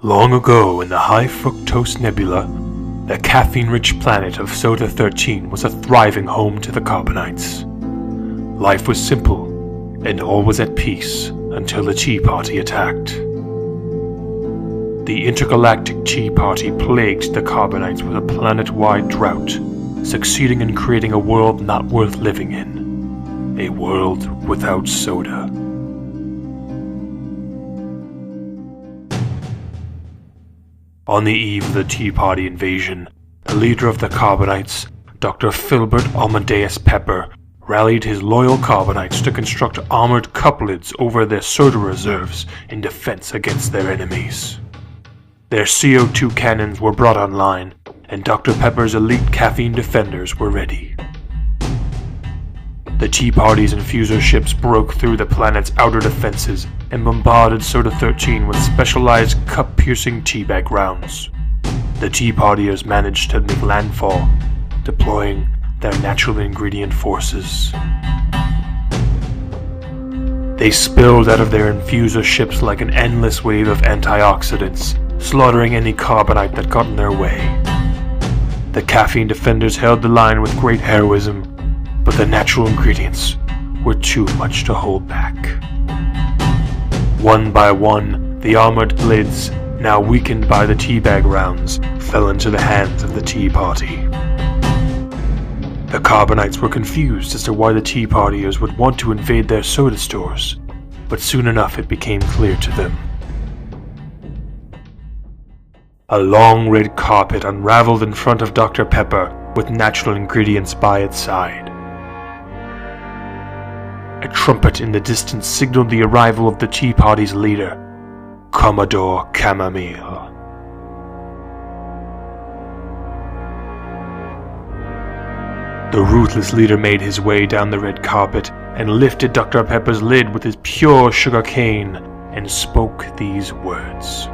Long ago in the High Fructose Nebula, the caffeine-rich planet of Soda-13 was a thriving home to the Carbonites. Life was simple, and all was at peace until the Tea Party attacked. The intergalactic Tea Party plagued the Carbonites with a planet-wide drought, succeeding in creating a world not worth living in. A world without soda. On the eve of the Tea Party invasion, the leader of the Carbonites, Dr. Filbert Amadeus Pepper, rallied his loyal Carbonites to construct armored couplets over their soda reserves in defense against their enemies. Their CO2 cannons were brought online, and Dr. Pepper's elite caffeine defenders were ready. The Tea Party's infuser ships broke through the planet's outer defenses and bombarded Soda-13 with specialized cup-piercing teabag rounds. The Tea Partiers managed to make landfall, deploying their natural ingredient forces. They spilled out of their infuser ships like an endless wave of antioxidants, slaughtering any carbonite that got in their way. The caffeine defenders held the line with great heroism, but the natural ingredients were too much to hold back. One by one, the armored lids, now weakened by the teabag rounds, fell into the hands of the Tea Party. The Carbonites were confused as to why the Tea Partiers would want to invade their soda stores, but soon enough it became clear to them. A long red carpet unraveled in front of Dr. Pepper with natural ingredients by its side. A trumpet in the distance signaled the arrival of the Tea Party's leader, Commodore Chamomile. The ruthless leader made his way down the red carpet and lifted Dr. Pepper's lid with his pure sugar cane and spoke these words.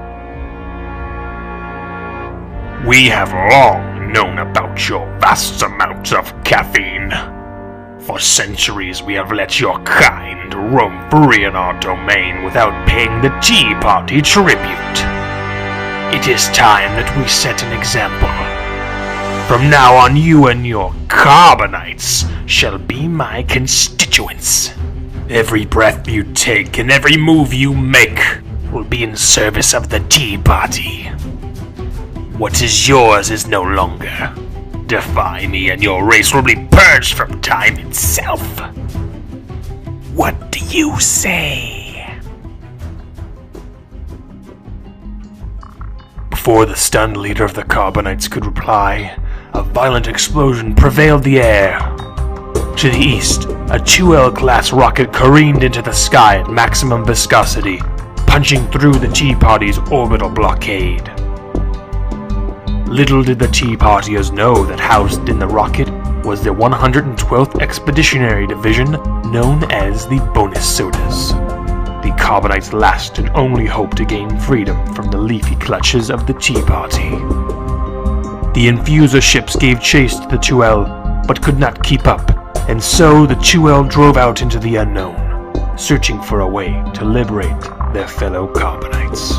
We have long known about your vast amounts of caffeine. For centuries we have let your kind roam free in our domain without paying the Tea Party tribute. It is time that we set an example. From now on, you and your Carbonites shall be my constituents. Every breath you take and every move you make will be in service of the Tea Party. What is yours is no longer. Defy me and your race will be purged from time itself. What do you say? Before the stunned leader of the Carbonites could reply, a violent explosion prevailed the air. To the east, a 2L-class rocket careened into the sky at maximum viscosity, punching through the Tea Party's orbital blockade. Little did the Tea Partiers know that housed in the rocket was the 112th Expeditionary Division, known as the Bonus Sodas. The Carbonites' last and only hope to gain freedom from the leafy clutches of the Tea Party. The infuser ships gave chase to the 2L, but could not keep up, and so the 2L drove out into the unknown, searching for a way to liberate their fellow Carbonites.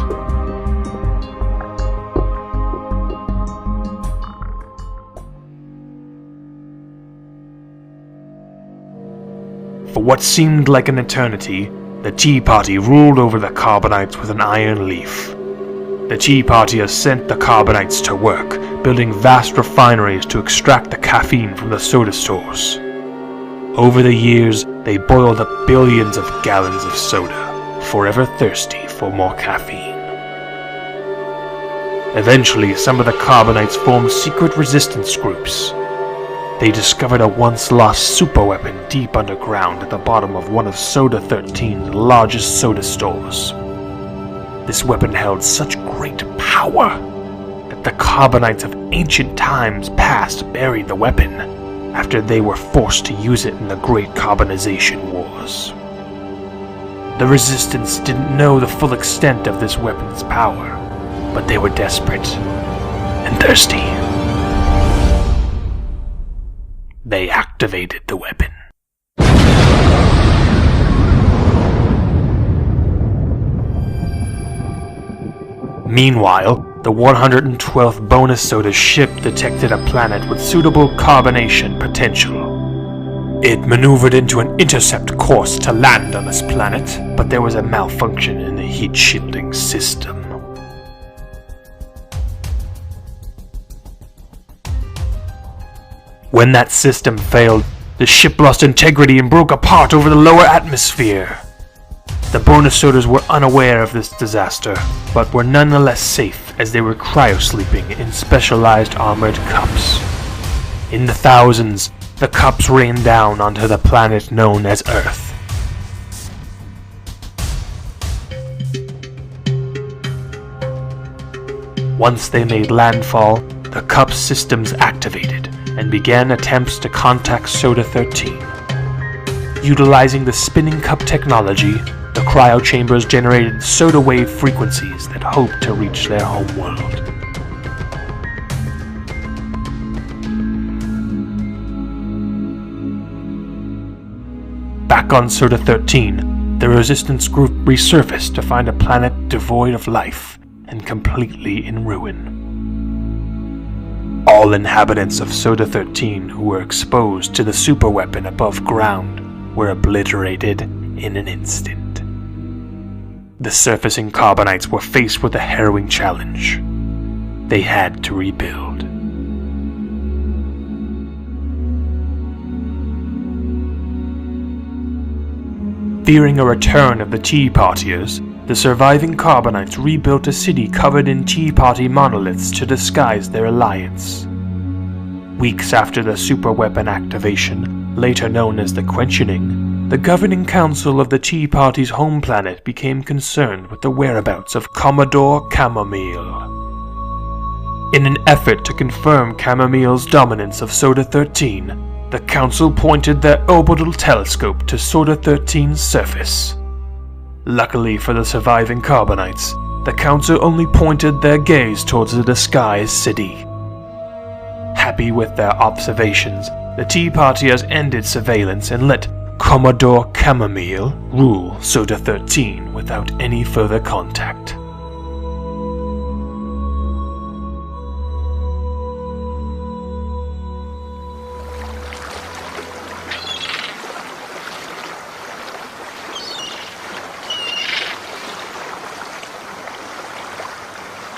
For what seemed like an eternity, the Tea Party ruled over the Carbonites with an iron leaf. The Tea Partiers sent the Carbonites to work, building vast refineries to extract the caffeine from the soda stores. Over the years, they boiled up billions of gallons of soda, forever thirsty for more caffeine. Eventually, some of the Carbonites formed secret resistance groups. They discovered a once-lost superweapon deep underground at the bottom of one of Soda-13's largest soda stores. This weapon held such great power that the Carbonites of ancient times past buried the weapon after they were forced to use it in the Great Carbonization Wars. The Resistance didn't know the full extent of this weapon's power, but they were desperate and thirsty. They activated the weapon. Meanwhile, the 112th bonus soda ship detected a planet with suitable carbonation potential. It maneuvered into an intercept course to land on this planet, but there was a malfunction in the heat shielding system. When that system failed, the ship lost integrity and broke apart over the lower atmosphere. The bonus sodas were unaware of this disaster, but were nonetheless safe as they were cryosleeping in specialized armored cups. In the thousands, the cups rained down onto the planet known as Earth. Once they made landfall, the cup systems activated and began attempts to contact Soda 13. Utilizing the spinning cup technology, the cryo chambers generated soda wave frequencies that hoped to reach their homeworld. Back on Soda 13, the Resistance group resurfaced to find a planet devoid of life and completely in ruin. All inhabitants of Soda 13 who were exposed to the superweapon above ground were obliterated in an instant. The surfacing Carbonites were faced with a harrowing challenge. They had to rebuild. Fearing a return of the Tea Partiers, the surviving Carbonites rebuilt a city covered in Tea Party monoliths to disguise their alliance. Weeks after the superweapon activation, later known as the Quenching, the governing council of the Tea Party's home planet became concerned with the whereabouts of Commodore Chamomile. In an effort to confirm Chamomile's dominance of Soda 13, the council pointed their orbital telescope to Soda 13's surface. Luckily for the surviving Carbonites, the council only pointed their gaze towards the disguised city. Happy with their observations, the Tea Partiers ended surveillance and let Commodore Chamomile rule Soda 13 without any further contact.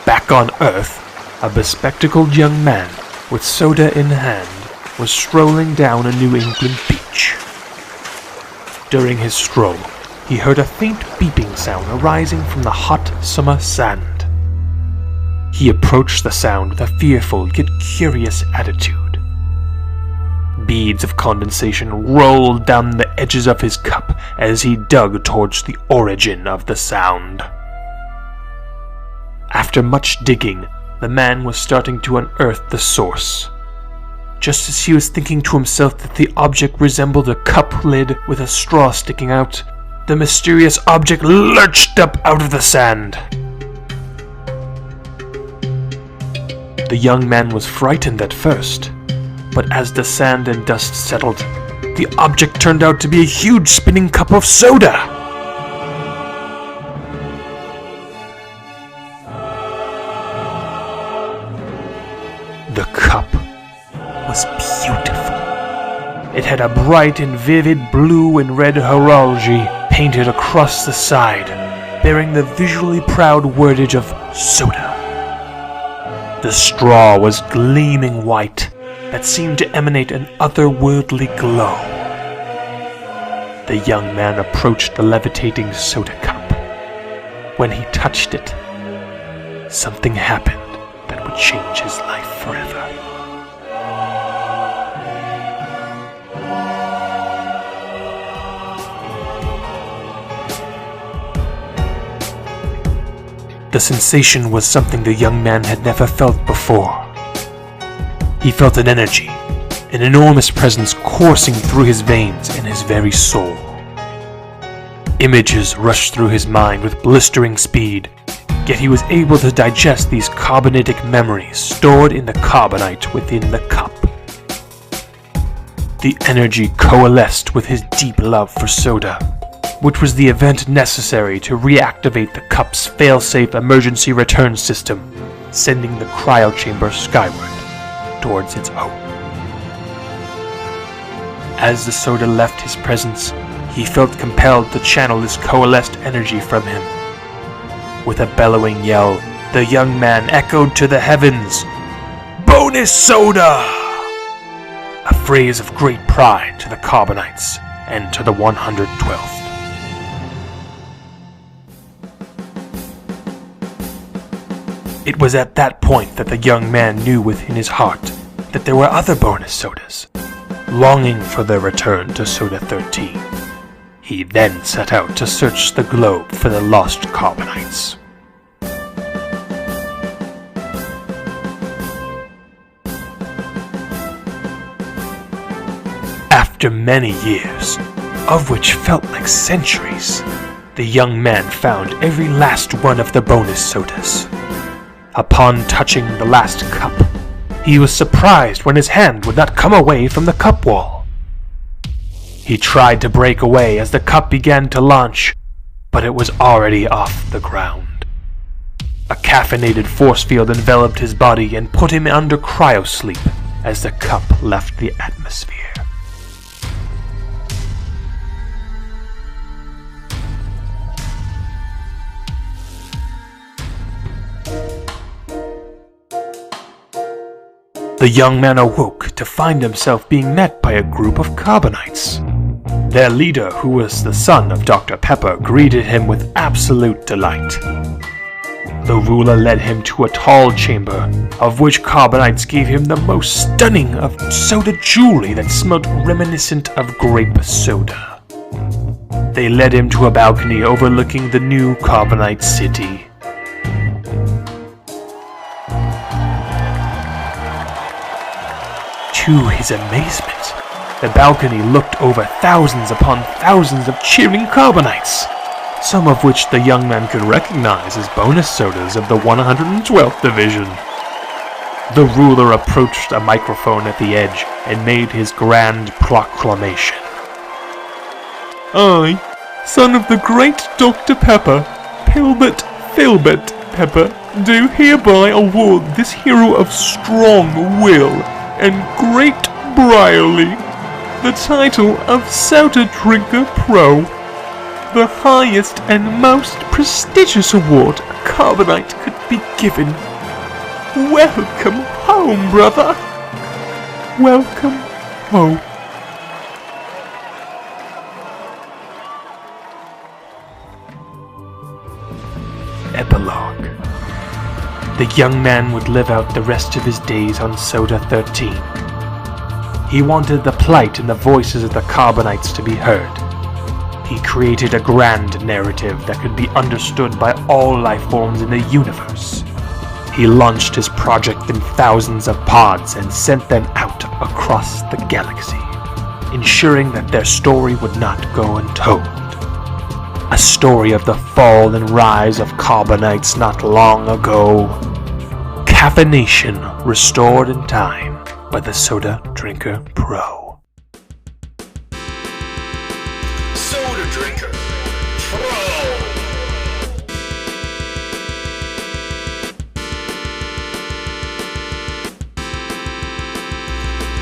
Back on Earth, a bespectacled young man with soda in hand was strolling down a New England beach. During his stroll, he heard a faint beeping sound arising from the hot summer sand. He approached the sound with a fearful yet curious attitude. Beads of condensation rolled down the edges of his cup as he dug towards the origin of the sound. After much digging, the man was starting to unearth the source. Just as he was thinking to himself that the object resembled a cup lid with a straw sticking out, the mysterious object lurched up out of the sand. The young man was frightened at first, but as the sand and dust settled, the object turned out to be a huge spinning cup of soda. The cup was beautiful. It had a bright and vivid blue and red heraldry painted across the side, bearing the visually proud wordage of soda. The straw was gleaming white that seemed to emanate an otherworldly glow. The young man approached the levitating soda cup. When he touched it, something happened that would change his life forever. The sensation was something the young man had never felt before. He felt an energy, an enormous presence coursing through his veins and his very soul. Images rushed through his mind with blistering speed, yet he was able to digest these carbonitic memories stored in the carbonite within the cup. The energy coalesced with his deep love for soda, which was the event necessary to reactivate the cup's failsafe emergency return system, sending the cryochamber skyward towards its home. As the soda left his presence, he felt compelled to channel this coalesced energy from him. With a bellowing yell, the young man echoed to the heavens, "Bonus soda!" A phrase of great pride to the Carbonites and to the 112th. It was at that point that the young man knew within his heart that there were other bonus sodas, longing for their return to Soda 13. He then set out to search the globe for the lost Carbonites. After many years, of which felt like centuries, the young man found every last one of the bonus sodas. Upon touching the last cup, he was surprised when his hand would not come away from the cup wall. He tried to break away as the cup began to launch, but it was already off the ground. A caffeinated force field enveloped his body and put him under cryosleep as the cup left the atmosphere. The young man awoke to find himself being met by a group of Carbonites. Their leader, who was the son of Dr. Pepper, greeted him with absolute delight. The ruler led him to a tall chamber, of which Carbonites gave him the most stunning of soda jewelry that smelled reminiscent of grape soda. They led him to a balcony overlooking the new Carbonite city. To his amazement, the balcony looked over thousands upon thousands of cheering Carbonites, some of which the young man could recognize as bonus sodas of the 112th Division. The ruler approached a microphone at the edge and made his grand proclamation. "I, son of the great Dr. Pepper, Filbert Pepper, do hereby award this hero of strong will and great Brierly the title of Soda Drinker Pro, the highest and most prestigious award a Carbonite could be given. Welcome home, brother. Welcome home." Epilogue. The young man would live out the rest of his days on Soda 13. He wanted the plight and the voices of the Carbonites to be heard. He created a grand narrative that could be understood by all life forms in the universe. He launched his project in thousands of pods and sent them out across the galaxy, ensuring that their story would not go untold. A story of the fall and rise of Carbonites not long ago. Caffeination restored in time by the Soda Drinker Pro. Soda Drinker Pro!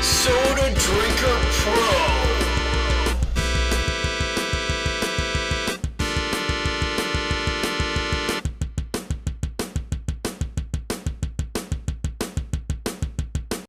Soda Drinker Pro!